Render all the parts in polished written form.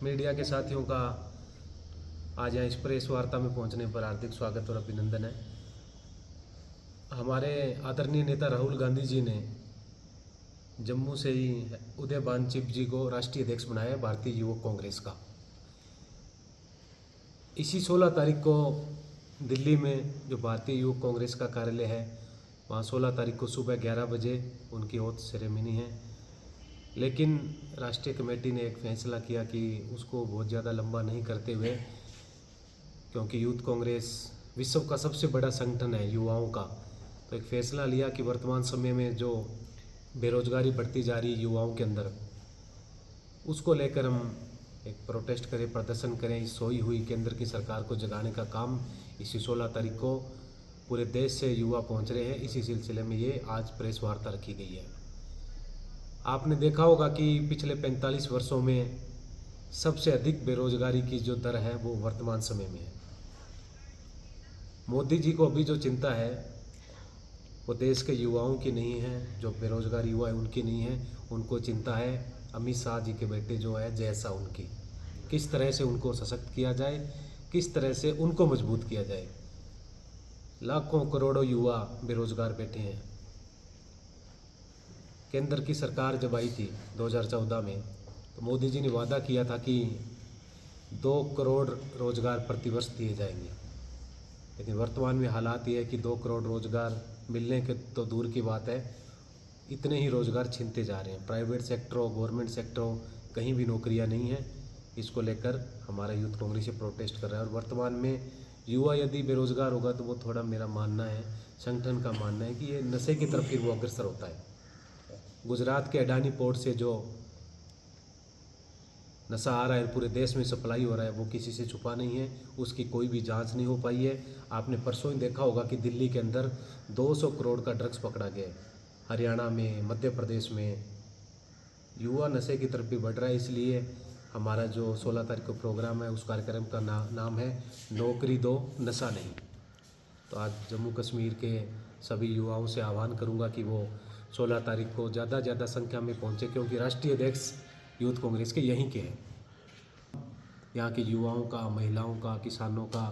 Media के साथियों का आज यहाँ इस प्रेस वार्ता में पहुँचने पर हार्दिक स्वागत और अभिनंदन है। हमारे आदरणीय नेता राहुल गांधी जी ने जम्मू से ही उदय भानचिप जी को राष्ट्रीय अध्यक्ष बनाया है भारतीय युवक कांग्रेस का। इसी 16 तारीख को दिल्ली में जो भारतीय युवक कांग्रेस का कार्यालय है वहाँ 16 तारीख को सुबह 11 बजे उनकी ओथ सेरेमनी है। लेकिन राष्ट्रीय कमेटी ने एक फैसला किया कि उसको बहुत ज़्यादा लंबा नहीं करते हुए, क्योंकि यूथ कांग्रेस विश्व का सबसे बड़ा संगठन है युवाओं का, तो एक फ़ैसला लिया कि वर्तमान समय में जो बेरोजगारी बढ़ती जा रही है युवाओं के अंदर, उसको लेकर हम एक प्रोटेस्ट करें, प्रदर्शन करें। इस सोई हुई केंद्र की सरकार को जगाने का काम इसी 16 तारीख को पूरे देश से युवा पहुंच रहे हैं। इसी सिलसिले में ये आज प्रेस वार्ता रखी गई है। आपने देखा होगा कि पिछले 45 वर्षों में सबसे अधिक बेरोजगारी की जो दर है वो वर्तमान समय में है। मोदी जी को अभी जो चिंता है वो देश के युवाओं की नहीं है, जो बेरोजगार युवा है उनकी नहीं है। उनको चिंता है अमित शाह जी के बेटे जो है जय शाह, उनकी किस तरह से उनको सशक्त किया जाए, किस तरह से उनको मजबूत किया जाए। लाखों करोड़ों युवा बेरोजगार बैठे हैं। केंद्र की सरकार जब आई थी 2014 में, तो मोदी जी ने वादा किया था कि 2 करोड़ रोजगार प्रतिवर्ष दिए जाएंगे। लेकिन वर्तमान में हालात ये है कि 2 करोड़ रोजगार मिलने के तो दूर की बात है, इतने ही रोजगार छीनते जा रहे हैं। प्राइवेट सेक्टरों, गवर्नमेंट सेक्टरों, कहीं भी नौकरियां नहीं हैं। इसको लेकर हमारा यूथ कांग्रेस से प्रोटेस्ट कर रहा है। और वर्तमान में युवा यदि बेरोजगार होगा तो वो थोड़ा, मेरा मानना है, संगठन का मानना है कि ये नशे की तरफ फिर वो अग्रसर होता है। गुजरात के अडानी पोर्ट से जो नशा आ रहा है, पूरे देश में सप्लाई हो रहा है, वो किसी से छुपा नहीं है, उसकी कोई भी जांच नहीं हो पाई है। आपने परसों ही देखा होगा कि दिल्ली के अंदर 200 करोड़ का ड्रग्स पकड़ा गया है। हरियाणा में, मध्य प्रदेश में युवा नशे की तरफ भी बढ़ रहा है। इसलिए हमारा जो 16 तारीख को प्रोग्राम है उस कार्यक्रम का नाम है नौकरी दो, नशा नहीं। तो आज जम्मू कश्मीर के सभी युवाओं से आह्वान करूंगा कि वो 16 तारीख को ज़्यादा संख्या में पहुंचे, क्योंकि राष्ट्रीय अध्यक्ष यूथ कांग्रेस के यहीं के हैं। यहाँ के युवाओं का, महिलाओं का, किसानों का,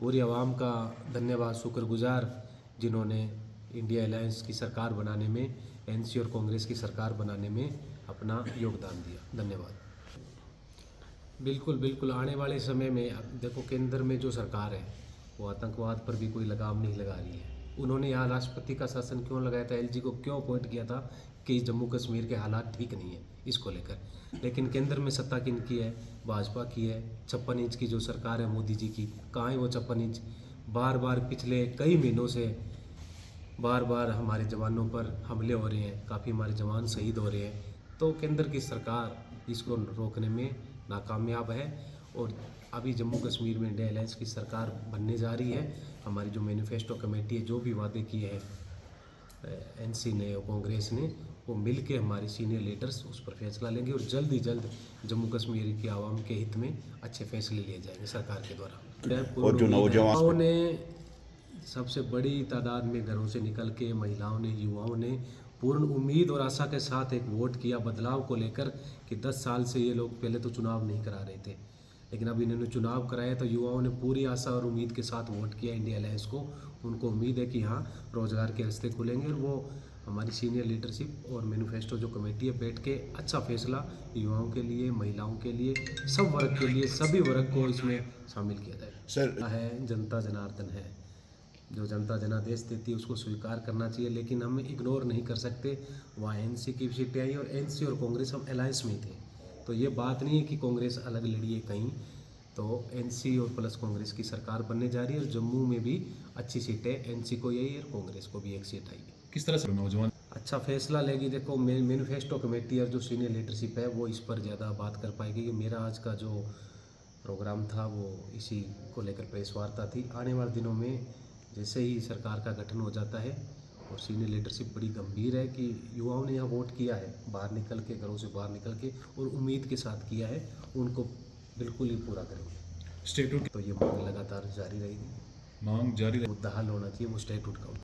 पूरी आवाम का धन्यवाद, शुक्रगुजार, जिन्होंने इंडिया अलायंस की सरकार बनाने में, एनसी और कांग्रेस की सरकार बनाने में अपना योगदान दिया। धन्यवाद। बिल्कुल आने वाले समय में देखो, केंद्र में जो सरकार है वो आतंकवाद पर भी कोई लगाम नहीं लगा रही है। उन्होंने यहाँ राष्ट्रपति का शासन क्यों लगाया था, एलजी को क्यों अपॉइंट किया था कि जम्मू कश्मीर के हालात ठीक नहीं है इसको लेकर। लेकिन केंद्र में सत्ता किनकी है? भाजपा की है। 56 इंच की जो सरकार है मोदी जी की, कहाँ है वो 56 इंच? बार पिछले कई महीनों से बार हमारे जवानों पर हमले हो रहे हैं, काफ़ी हमारे जवान शहीद हो रहे हैं। तो केंद्र की सरकार इसको रोकने में नाकामयाब है। और अभी जम्मू कश्मीर में इंडिया अलायंस की सरकार बनने जा रही है। हमारी जो मैनिफेस्टो कमेटी है, जो भी वादे किए हैं एनसी ने और कांग्रेस ने, वो मिल के हमारे सीनियर लीडर्स उस पर फैसला लेंगे और जल्द ही जल्द जम्मू कश्मीर की आवाम के हित में अच्छे फैसले लिए जाएंगे सरकार के द्वारा। और जो नौजवान ने सबसे बड़ी तादाद में घरों से निकल के, महिलाओं ने, युवाओं ने पूर्ण उम्मीद और आशा के साथ एक वोट किया बदलाव को लेकर कि 10 साल से ये लोग पहले तो चुनाव नहीं करा रहे थे, लेकिन अब इन्होंने चुनाव कराया तो युवाओं ने पूरी आशा और उम्मीद के साथ वोट किया इंडिया अलायंस को। उनको उम्मीद है कि हाँ, रोजगार के रास्ते खुलेंगे। और वो हमारी सीनियर लीडरशिप और मैनिफेस्टो जो कमेटी है बैठ के अच्छा फैसला युवाओं के लिए, महिलाओं के लिए, सब वर्ग के लिए, सभी वर्ग को इसमें शामिल किया जाए। सर है जनता जनार्दन है, जो जनता जनादेश देती है उसको स्वीकार करना चाहिए, लेकिन हम इग्नोर नहीं कर सकते। वहाँ एनसी की सीटें आई और एनसी और कांग्रेस हम अलायंस में थे, तो ये बात नहीं है कि कांग्रेस अलग लड़ी है कहीं। तो एनसी और प्लस कांग्रेस की सरकार बनने जा रही है और जम्मू में भी अच्छी सीटें एनसी को यही और कांग्रेस को भी एक सीट आई है। किस तरह से नौजवान अच्छा फैसला लेगी? देखो, मैनिफेस्टो कमेटी और जो सीनियर लीडरशिप है वो इस पर ज़्यादा बात कर पाएगी। कि मेरा आज का जो प्रोग्राम था वो इसी को लेकर प्रेस वार्ता थी। आने वाले दिनों में जैसे ही सरकार का गठन हो जाता है और सीनियर लीडरशिप बड़ी गंभीर है कि युवाओं ने यहाँ वोट किया है, बाहर निकल के, घरों से बाहर निकल के, और उम्मीद के साथ किया है, उनको बिल्कुल ही पूरा करेंगे। स्टेटहुड तो ये मांग लगातार जारी रहेगी, मांग जारी, मुद्दा हल होना चाहिए वो स्टेटहुड का।